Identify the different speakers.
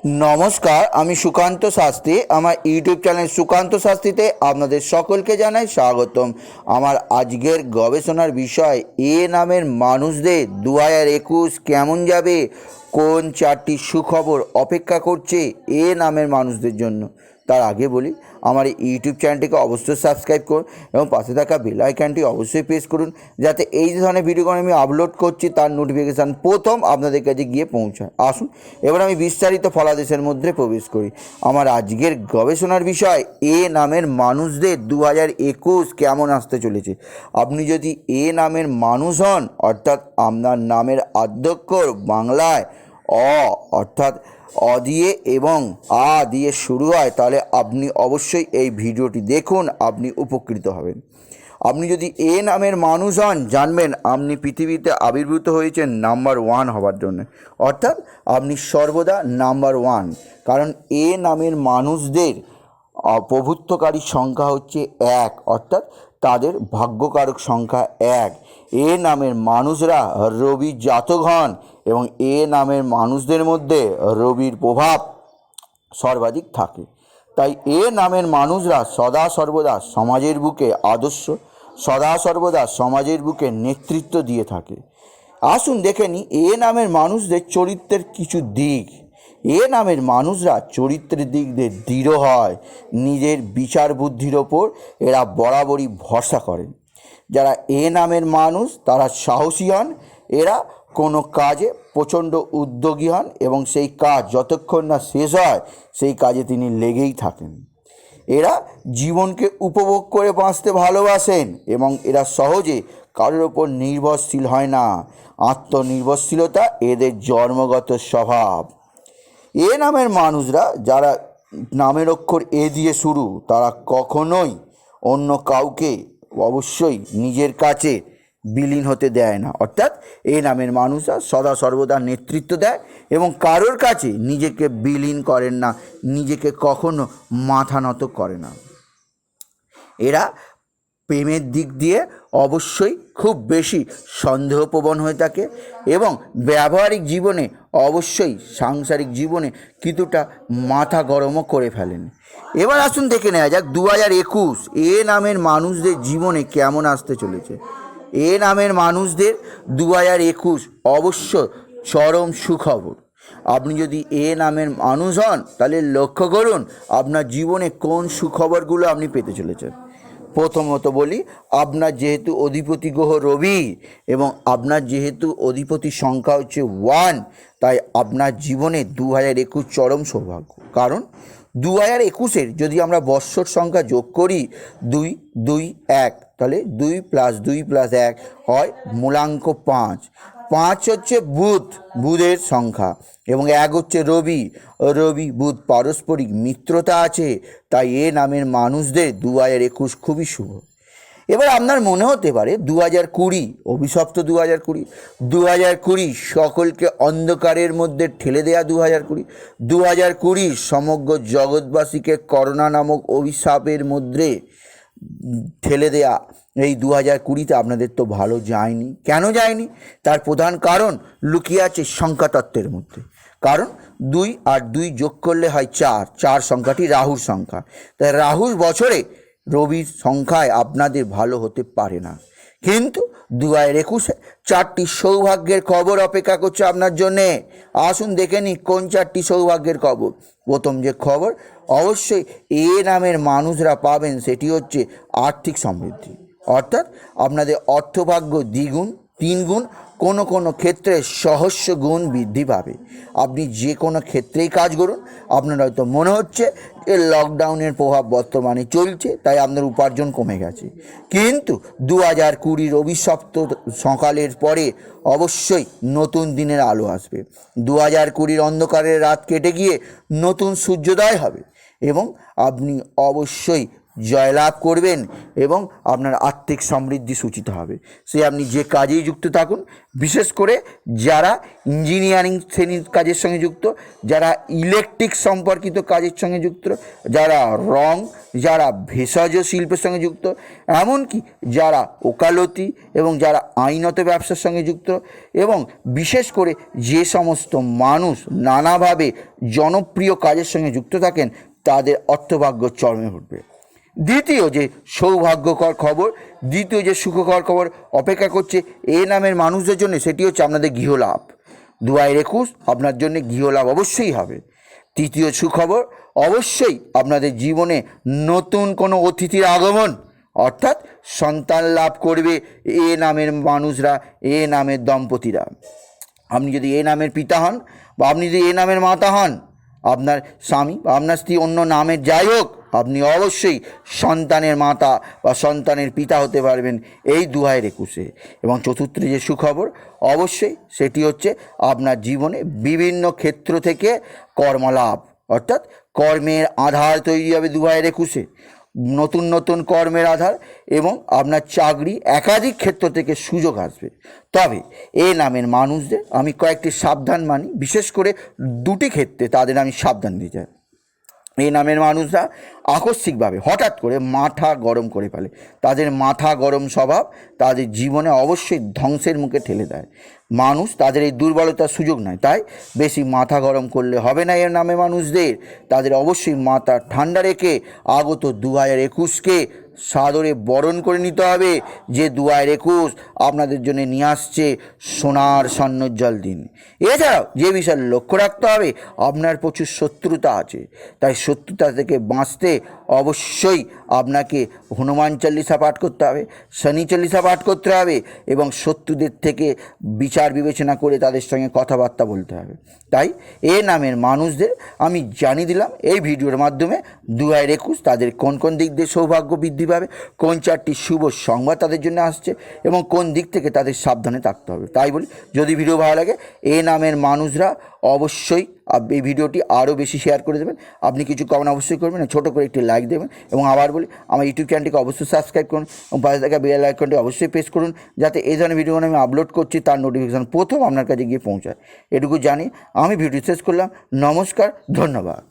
Speaker 1: নমস্কার, আমি সুকান্ত শাস্ত্রী। আমার ইউটিউব চ্যানেল সুকান্ত শাস্ত্রীতে আপনাদের সকলকে জানাই স্বাগতম। আমার আজকের গবেষণার বিষয় এ নামের মানুষদের 2021 কেমন যাবে, কোন চারটি সুখবর অপেক্ষা করছে এ নামের মানুষদের জন্য। তার আগে বলি, আমার এই ইউটিউব চ্যানেলটিকে অবশ্যই সাবস্ক্রাইব করুন এবং পাশে থাকা বেল আইকনটি অবশ্যই প্রেস করুন, যাতে এই ধরনের ভিডিওগুলো আমি আপলোড করছি তার নোটিফিকেশান প্রথম আপনাদের কাছে গিয়ে পৌঁছায়। আসুন এবার আমি বিস্তারিত ফলাদেশের মধ্যে প্রবেশ করি। আমার আজকের গবেষণার বিষয় এ নামের মানুষদের 2021 কেমন আসতে চলেছে। আপনি যদি এ নামের মানুষ হন, অর্থাৎ আপনার নামের আদ্যক্ষর বাংলায় অর্থাৎ অ দিয়ে এবং আ দিয়ে শুরু হয়, তাহলে আপনি অবশ্যই এই ভিডিওটি দেখুন, আপনি উপকৃত হবেন। আপনি যদি এ নামের মানুষ হন, জানবেন আপনি পৃথিবীতে আবির্ভূত হয়েছেন নাম্বার 1 হবার জন্য, অর্থাৎ আপনি সর্বদা নাম্বার 1। কারণ এ নামের মানুষদের প্রভুত্বকারী সংখ্যা হচ্ছে 1, অর্থাৎ তাদের ভাগ্যকারক সংখ্যা 1। এ নামের মানুষরা রবি জাতক হন এবং এ নামের মানুষদের মধ্যে রবির প্রভাব সর্বাধিক থাকে। তাই এ নামের মানুষরা সদা সর্বদা সমাজের বুকে আদর্শ, সদা সর্বদা সমাজের বুকে নেতৃত্ব দিয়ে থাকে। আসুন দেখে নিই এ নামের মানুষদের চরিত্রের কিছু দিক। এ নামের মানুষরা চরিত্রের দিক দিয়ে দৃঢ় হয়। নিজের বিচার বুদ্ধির ওপর এরা বরাবরই ভরসা করেন। যারা এ নামের মানুষ তারা সাহসী হন। এরা কোনো কাজে প্রচণ্ড উদ্যোগী হন এবং সেই কাজ যতক্ষণ না শেষ হয় সেই কাজে তিনি লেগেই থাকেন। এরা জীবনকে উপভোগ করে বাঁচতে ভালোবাসেন এবং এরা সহজে কারোর ওপর নির্ভরশীল হয় না। আত্মনির্ভরশীলতা এদের জন্মগত স্বভাব। এ নামের মানুষরা যারা নামের অক্ষর এ দিয়ে শুরু, তারা কখনোই অন্য কাউকে অবশ্যই নিজের কাছে বিলীন হতে দেয় না। অর্থাৎ এ নামের মানুষরা সদা সর্বদা নেতৃত্ব দেয় এবং কারোর কাছে নিজেকে বিলীন করেন না, নিজেকে কখনো মাথা নত করে না। এরা প্রেমের দিক দিয়ে অবশ্যই খুব বেশি সন্দেহপ্রবণ হয়ে থাকে এবং ব্যবহারিক জীবনে অবশ্যই সাংসারিক জীবনে কিছুটা মাথা গরমও করে ফেলেন। এবার আসুন দেখে নেওয়া যাক 2021 এ নামের মানুষদের জীবনে কেমন আসতে চলেছে। এ নামের মানুষদের 2021 অবশ্য চরম সুখবর। আপনি যদি এ নামের মানুষ হন, তাহলে লক্ষ্য করুন আপনার জীবনে কোন সুখবরগুলো আপনি পেতে চলেছেন। প্রথমত বলি, আপনার যেহেতু অধিপতি গ্রহ রবি এবং আপনার যেহেতু অধিপতি সংখ্যা হচ্ছে 1, তাই আপনার জীবনে 2021 চরম সৌভাগ্য। কারণ 2021-এর যদি আমরা বৎসর সংখ্যা যোগ করি 2, 2, 1, তাহলে 2 + 2 + 1 হয় মূলাঙ্ক 5। 5 হচ্ছে বুধের সংখ্যা এবং 1 হচ্ছে রবি। বুধ পারস্পরিক মিত্রতা আছে। তাই এ নামের মানুষদের 2021 খুবই শুভ। এবার আপনার মনে হতে পারে 2020 অভিশপ্ত 2020 সকলকে অন্ধকারের মধ্যে ঠেলে দেয়া 2020 সমগ্র জগৎবাসীকে করোনা নামক অভিশাপের মধ্যে ঠেলে দেয়া। এই 2020-তে আপনাদের তো ভালো যায়নি। কেন যায়নি? তার প্রধান কারণ লুকিয়ে আছে সংখ্যাতত্ত্বের মধ্যে। কারণ 2 আর 2 যোগ করলে হয় 4 সংখ্যাটি রাহুর সংখ্যা। তাই রাহুর বছরে রবির সংখ্যায় আপনাদের ভালো হতে পারে না। কিন্তু 2021-এ 4টি সৌভাগ্যের খবর অপেক্ষা করছে আপনার জন্যে। আসুন দেখে নিই কোন 4টি সৌভাগ্যের খবর। প্রথম যে খবর অবশ্যই এ নামের মানুষরা পাবেন, সেটি হচ্ছে আর্থিক সমৃদ্ধি। অর্থাৎ আপনাদের অর্থভাগ্য দ্বিগুণ, 3 গুণ, কোনো ক্ষেত্রে সহস্র গুণ বৃদ্ধি পাবে। আপনি যে কোনো ক্ষেত্রেই কাজ করুন, আপনার হয়তো মনে হচ্ছে যে লকডাউনের প্রভাব বর্তমানে চলছে, তাই আপনার উপার্জন কমে গেছে। কিন্তু 2020 অভিশপ্ত সকালের পরে অবশ্যই নতুন দিনের আলো আসবে। 2020 অন্ধকারের রাত কেটে গিয়ে নতুন সূর্যোদয় হবে এবং আপনি অবশ্যই জয়লাভ করবেন এবং আপনার আর্থিক সমৃদ্ধি সূচিত হবে। সে আপনি যে কাজেই যুক্ত থাকুন, বিশেষ করে যারা ইঞ্জিনিয়ারিং শ্রেণীর কাজের সঙ্গে যুক্ত, যারা ইলেকট্রিক সম্পর্কিত কাজের সঙ্গে যুক্ত, যারা রং, যারা ভেষজ শিল্পের সঙ্গে যুক্ত, এমনকি যারা ওকালতি এবং যারা আইনত ব্যবসার সঙ্গে যুক্ত, এবং বিশেষ করে যে সমস্ত মানুষ নানাভাবে জনপ্রিয় কাজের সঙ্গে যুক্ত থাকেন, তাদের অর্থভাগ্য চরমে উঠবে। দ্বিতীয় যে সৌভাগ্যকর খবর, দ্বিতীয় যে সুখকর খবর অপেক্ষা করছে এ নামের মানুষদের জন্য, সেটি হচ্ছে আপনাদের গৃহলাভ। 2021 আপনার জন্য গৃহলাভ অবশ্যই হবে। তৃতীয় সুখবর, অবশ্যই আপনাদের জীবনে নতুন কোনো অতিথির আগমন, অর্থাৎ সন্তান লাভ করবে এ নামের মানুষরা, এ নামের দম্পতিরা। আপনি যদি এ নামের পিতা হন বা আপনি যদি এ নামের মাতা হন, আপনার স্বামী বা আপনার স্ত্রী অন্য নামের যাই হোক, আপনি অবশ্যই সন্তানের মাতা বা সন্তানের পিতা হতে পারবেন এই 2021-এ। এবং চতুর্থ যে সুখবর, অবশ্যই সেটি হচ্ছে আপনার জীবনে বিভিন্ন ক্ষেত্র থেকে কর্মলাভ, অর্থাৎ কর্মের আধার তৈরি হবে 2021-এ, নতুন নতুন কর্মের আধার, এবং আপনার চাকরি একাধিক ক্ষেত্র থেকে সুযোগ আসবে। তবে এ নামের মানুষদের আমি কয়েকটি সাবধান মানি, বিশেষ করে দুটি ক্ষেত্রে তাদের আমি সাবধান দিতে চাই। এই নামের মানুষরা আকস্মিকভাবে হঠাৎ করে মাথা গরম করে ফেলে। তাদের মাথা গরম স্বভাব তাদের জীবনে অবশ্যই ধ্বংসের মুখে ঠেলে দেয়। মানুষ তাদের এই দুর্বলতার সুযোগ নেয়, তাই বেশি মাথা গরম করলে হবে না এর নামে মানুষদের। তাদের অবশ্যই মাথা ঠান্ডা রেখে আগত 2021-কে সাদরে বরণ করে নিতে হবে, যে 2021 আপনাদের জন্য নিয়ে আসছে সোনার স্বর্ণোজ্জ্বল দিন। এছাড়াও যে বিষয়ে লক্ষ্য রাখতে হবে, আপনার প্রচুর শত্রুতা আছে, তাই শত্রুতা থেকে বাঁচতে অবশ্যই আপনাকে হনুমান চল্লিশা পাঠ করতে হবে, শনি চল্লিশা পাঠ করতে হবে, এবং শত্রুদের থেকে বিচার বিবেচনা করে তাদের সঙ্গে কথাবার্তা বলতে হবে। তাই এ নামের মানুষদের আমি জানিয়ে দিলাম এই ভিডিওর মাধ্যমে 2021 তাদের কোন কোন দিক দিয়ে সৌভাগ্য বৃদ্ধি পাবে, কোন 4টি শুভ সংবাদ তাদের জন্য আসছে, এবং কোন দিক থেকে তাদের সাবধানে থাকতে হবে। তাই বলি, যদি ভিডিও ভালো লাগে এ নামের মানুষরা অবশ্যই এই ভিডিওটি আরও বেশি শেয়ার করে দেবেন। আপনি কিছু কমেন্ট অবশ্যই করবেন, ছোটো করে একটি লাইক দেবেন, এবং আবার বলি আমার ইউটিউব চ্যানেলটিকে অবশ্যই সাবস্ক্রাইব করুন, এবং পাশে থাকা বেল আইকনটি অবশ্যই প্রেস করুন, যাতে এই ধরনের ভিডিও আমি আপলোড করছি তার নোটিফিকেশান প্রথম আপনার কাছে গিয়ে পৌঁছায়। এটুকু জানি আমি ভিডিও শেষ করলাম। নমস্কার, ধন্যবাদ।